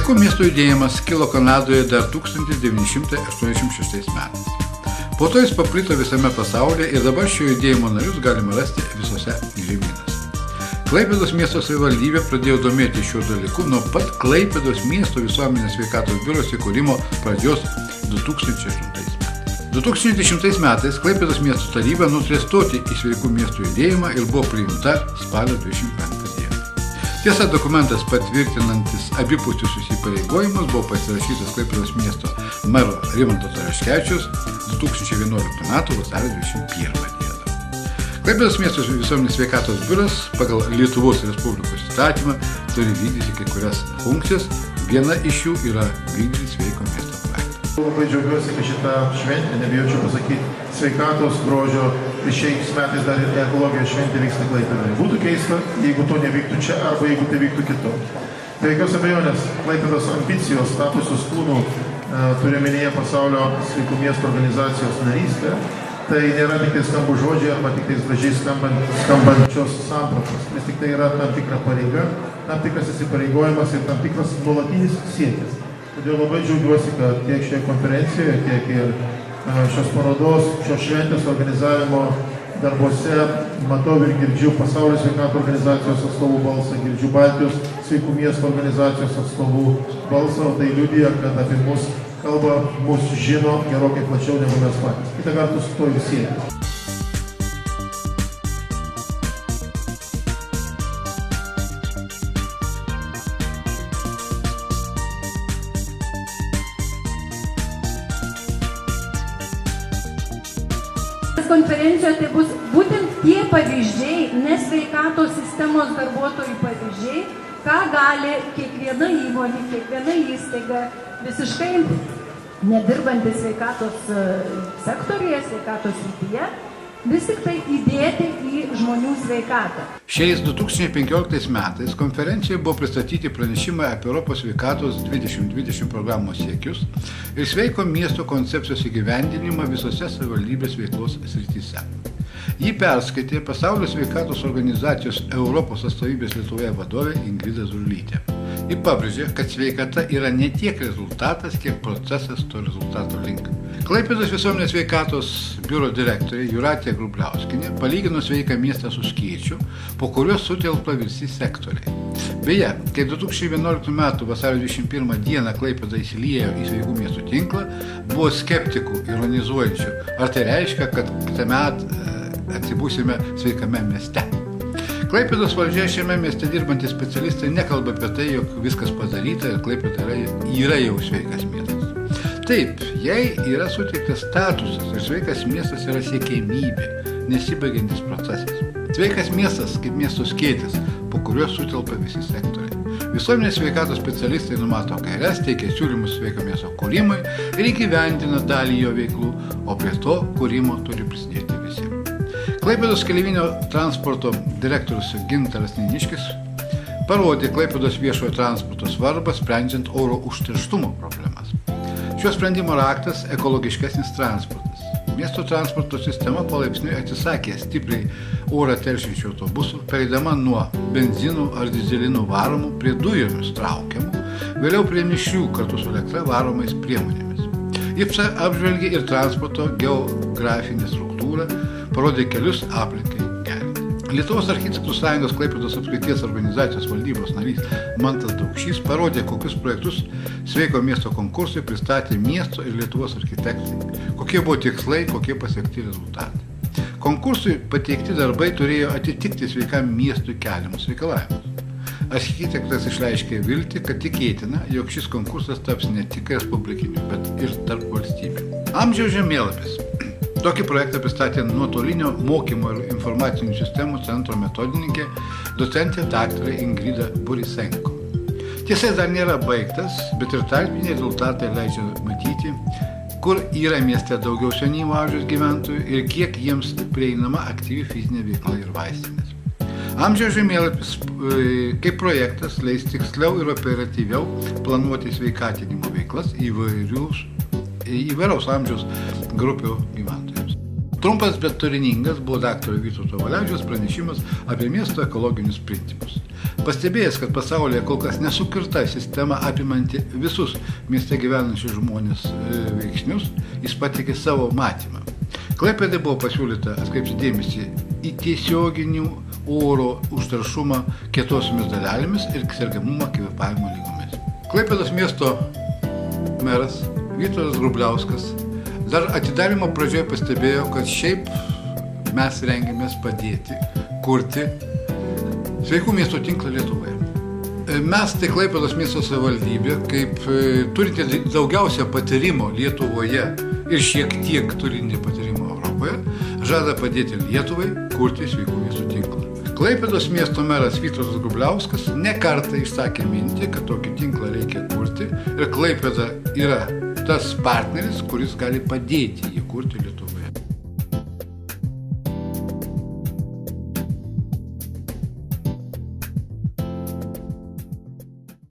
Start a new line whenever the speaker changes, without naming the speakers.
Sveiko miesto judėjimas kilo Kanadoje dar 1986 metais. Po to jis paplito visame pasaulyje ir dabar šio judėjimo narius galima rasti visose žemynuose. Klaipėdos miesto savivaldybė pradėjo domėti šiuo dalyku nuo pat Klaipėdos miesto visuomenės sveikatos biuro įkūrimo pradžios 2008 metais. 2010 metais Klaipėdos miesto taryba nutarė stoti į sveikų miestų judėjimą ir buvo priimta spalio 25 dieną. Tiesa, dokumentas patvirtinantis abipusius įsipareigojimus buvo pasirašytas Klaipėdos miesto mero Rimanto Taraškevičiaus 2011 m. vasario 21 dieną. Klaipėdos miesto visuomenės sveikatos biuras pagal Lietuvos Respublikos įstatymą turi vykdyti kai kurias funkcijas. Viena iš jų yra vykdyti sveiko miesto projektą.
Labai džiaugiuosi, kad šitą šventę, nebijaučiau pasakyti, sveikatos, grožio ir šiais metais dar ir ekologijos šventė vyksta Klaipėdoje. Būtų keista, jeigu to nevyktų čia arba jeigu tai vyktų kitur. Be jokios abejonės, Klaipėdos ambicijos tapusios kūnų turi minėję pasaulio sveikų miestų organizacijos narystę. Tai nėra tik tai skambų žodžiai arba tik tai gražiai skambančios sampratos. Vis tik tai yra tam tikra pareiga, tam tikras įsipareigojimas ir tam tikras nuolatinis siekis. Todėl labai džiaugiuosi, kad tiek šioje konferencijoje, tiek ir šios parodos, šios šventės organizavimo darbuose matau ir girdžiu pasaulio sveikatos organizacijos atstovų balsą, girdžiu Baltijos sveikų miesto organizacijos atstovų balsą, o tai liudija, kad apie mus kalba, mus žino gerokai plačiau negu mes patys. Kita vertus, to ir siekia.
Konferencijoje tai bus būtent tie pavyzdžiai, nesveikatos sistemos darbuotojų pavyzdžiai, ką gali kiekviena įmonė, kiekviena įstaiga, visiškai nedirbantys sveikatos sektoriuje, sveikatos srityje, vis tik tai įdėti į žmonių sveikatą.
Šiais 2015 metais konferencijoje buvo pristatyti pranešimai apie Europos sveikatos 2020 programos siekius ir sveiko miesto koncepcijos įgyvendinimą visose savivaldybės veiklos srityse. Jį perskaitė Pasaulio sveikatos organizacijos Europos atstovybės Lietuvoje vadovė Ingrida Zurlytė. Ji pabrėžė, kad sveikata yra ne tiek rezultatas, kiek procesas to rezultato link. Klaipėdos visuomenės sveikatos biuro direktorė Jūratė Grubliauskienė palygino sveiką miestą su skėčiu, po kuriuo sutelpa visi sektoriai. Beje, kai 2011 m. vasario 21 dieną Klaipėda įsiliejo į sveikų miestų tinklą, buvo skeptikų ironizuojančių, ar tai reiškia, kad kitąmet atsibūsime sveikame mieste. Klaipėdos valdžia šiame mieste dirbantys specialistai nekalba apie tai, jog viskas padaryta ir Klaipėda yra jau sveikas miestas. Taip, jai yra suteiktas statusas ir sveikas miestas yra siekiamybė, nesibaigiantis procesas. Sveikas miestas kaip miesto skėtis, po kuriuo sutelpa visi sektoriai. Visuomenės sveikatos specialistai numato gaires, teikia siūlymus sveiko miesto kūrimui ir įgyvendina dalį jo veiklų, o prie to kūrimo turi prisidėti visi. Klaipėdos keleivinio transporto direktorius Gintaras Niniškis parodė Klaipėdos viešojo transporto svarbą sprendžiant oro užterštumo problemas. Šio sprendimo raktas – ekologiškesnis transportas. Miesto transporto sistema palaipsniui atsisakė stipriai orą teršiančių autobusų, pereidama nuo benzinų ar dyzelinų varomų prie dujomis traukiamų, vėliau prie mišrių kartu su elektra varomais priemonėmis. Jis apžvelgė ir transporto geografinę struktūrą, parodė kelius aplinkai gerinti. Lietuvos architektų sąjungos Klaipėdos apskrities organizacijos valdybos narys Mantas Daukšys parodė, kokius projektus sveiko miesto konkursui pristatė miesto ir Lietuvos architektai, kokie buvo tikslai, kokie pasiekti rezultatai. Konkursui pateikti darbai turėjo atitikti sveikam miestui keliamus reikalavimus. Architektas išreiškė viltį, kad tikėtina, jog šis konkursas taps ne tik respublikiniu, bet ir tarp valstybių. Amžiaus žemėlapis. Tokį projektą pristatė nuotolinio mokymo ir informacinių sistemų centro metodininkė, docentė daktarė Ingrida Borisenko. Tiesa, dar nėra baigtas, bet ir tarpiniai rezultatai leidžia matyti, kur yra mieste daugiau senyvo amžiaus gyventojų ir kiek jiems prieinama aktyvi fizinė veikla ir vaistinės. Amžiaus žemėlapis kaip projektas leis tiksliau ir operatyviau planuoti sveikatinimo veiklas įvairaus amžiaus grupių gyventojams. Trumpas, bet turiningas buvo daktaro Vytauto Valevičiaus pranešimas apie miesto ekologinius principus. Pastebėjęs, kad pasaulyje kol kas nesukirta sistema apimanti visus mieste gyvenančius žmonės veiksnius, jis pateikė savo matymą. Klaipėdai buvo pasiūlyta atkreipti dėmesį į tiesioginių oro užteršumą kietosiomis dalelėmis ir sergamumą kvėpavimo lygomis. Klaipėdos miesto meras Vytautas Grubliauskas dar atidarymo pradžioje pastebėjo, kad šiaip mes rengiamės padėti kurti sveikų miestų tinklą Lietuvoje. Mes, tai Klaipėdos miesto savivaldybė, kaip turite daugiausia patyrimo Lietuvoje ir šiek tiek turinti patyrimo Europoje, žada padėti Lietuvai kurti sveikų miestų tinklą. Klaipėdos miesto meras Vytautas Grubliauskas ne kartą išsakė mintį, kad tokį tinklą reikia kurti ir Klaipėda yra tas partneris, kuris gali padėti jį kurti Lietuvoje.